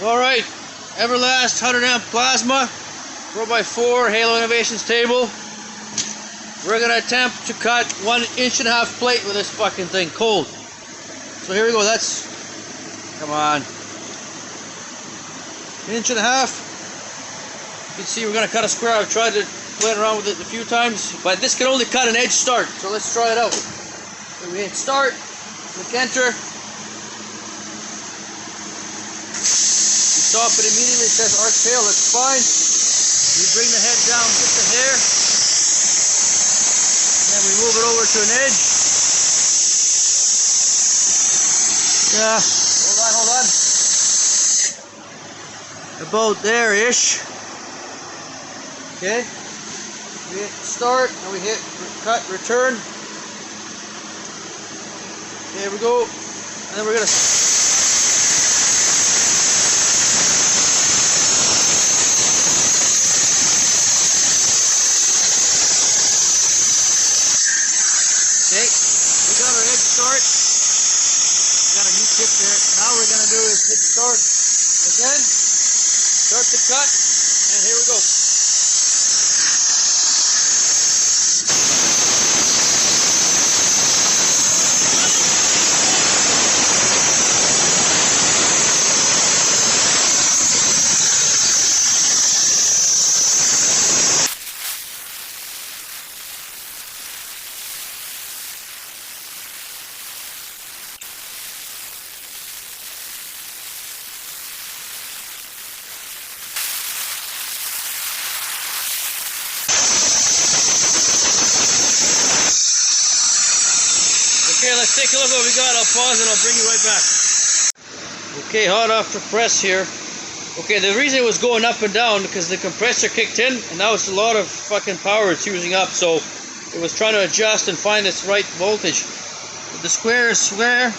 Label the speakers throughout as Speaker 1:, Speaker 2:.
Speaker 1: Alright, Everlast 100 amp plasma, 4x4 Halo Innovations table. We're going to attempt to cut 1.5 inch plate with this fucking thing, cold. So here we go, that's, come on, 1.5 inches. You can see we're going to cut a square. I've tried to play around with it a few times, but this can only cut an edge start, so let's try it out. So we hit start, click enter. Stop it immediately, it says arc tail, that's fine. We bring the head down just a hair. And then we move it over to an edge. Yeah, hold on. About there-ish. Okay. We hit start, and we hit cut, return. There we go. And then we're going to... Okay, we got our edge start. We got a new tip there. Now what we're going to do is hit start again, start the cut, and here we go. Okay, let's take a look what we got. I'll pause and I'll bring you right back. Okay, hot off the press here. Okay, the reason it was going up and down because the compressor kicked in and now it's a lot of fucking power it's using up, so it was trying to adjust and find its right voltage. The square is square.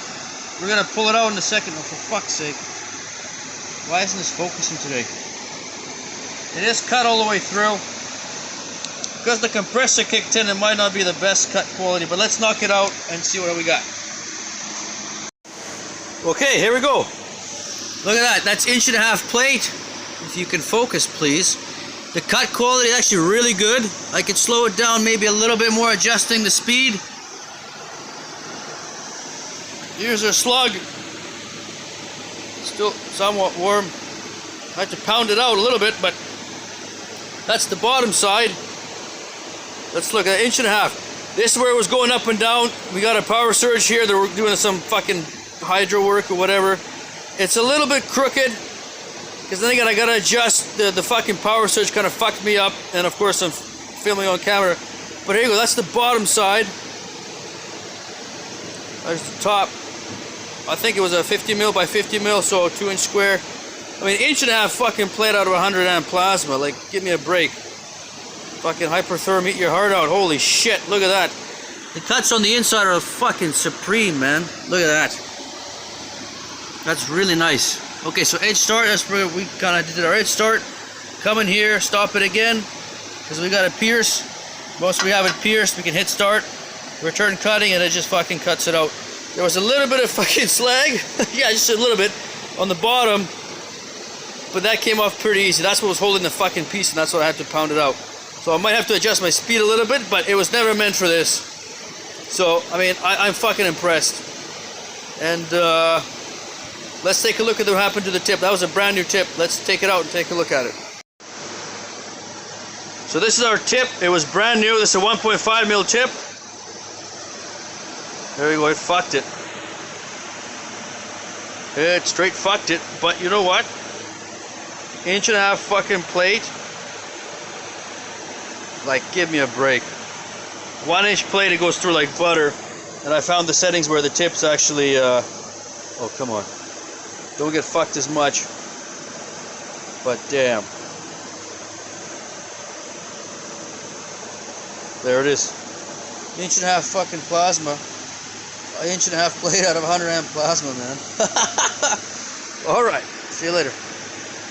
Speaker 1: We're gonna pull it out in a second. Oh, for fuck's sake. Why isn't this focusing today? It is cut all the way through. Because the compressor kicked in, it might not be the best cut quality, but let's knock it out and see what we got. Okay, here we go. Look at that, that's 1.5 inch plate. If you can focus, please. The cut quality is actually really good. I could slow it down maybe a little bit more, adjusting the speed. Here's our slug. Still somewhat warm. I have to pound it out a little bit, but that's the bottom side. Let's look at 1.5 inch. This is where it was going up and down. We got a power surge here. They're doing some fucking hydro work or whatever. It's a little bit crooked because then again I gotta adjust the fucking power surge. Kind of fucked me up, and of course I'm filming on camera. But here you go. That's the bottom side. There's the top. I think it was a 50 mil by 50 mil, so 2 inch square. I mean, 1.5 inch fucking plate out of 100 amp plasma. Like, give me a break. Fucking hypertherm, eat your heart out. Holy shit, look at that. The cuts on the inside are fucking supreme, man. Look at that. That's really nice. Okay, so edge start, that's where we kind of did our edge start. Come in here, stop it again, because we got it pierced. Once we have it pierced, we can hit start, return cutting, and it just fucking cuts it out. There was a little bit of fucking slag. Yeah, just a little bit on the bottom, but that came off pretty easy. That's what was holding the fucking piece, and that's what I had to pound it out. So I might have to adjust my speed a little bit, but it was never meant for this. So, I mean, I'm fucking impressed. And let's take a look at what happened to the tip. That was a brand new tip. Let's take it out and take a look at it. So this is our tip. It was brand new. This is a 1.5 mil tip. There we go. It fucked it. It straight fucked it. But you know what? 1.5 inch fucking plate. Like, give me a break. 1 inch plate, it goes through like butter. And I found the settings where the tip's actually, oh, come on. Don't get fucked as much. But damn. There it is. 1.5 inch fucking plasma. 1.5 inch plate out of 100 amp plasma, man. Alright, see you later.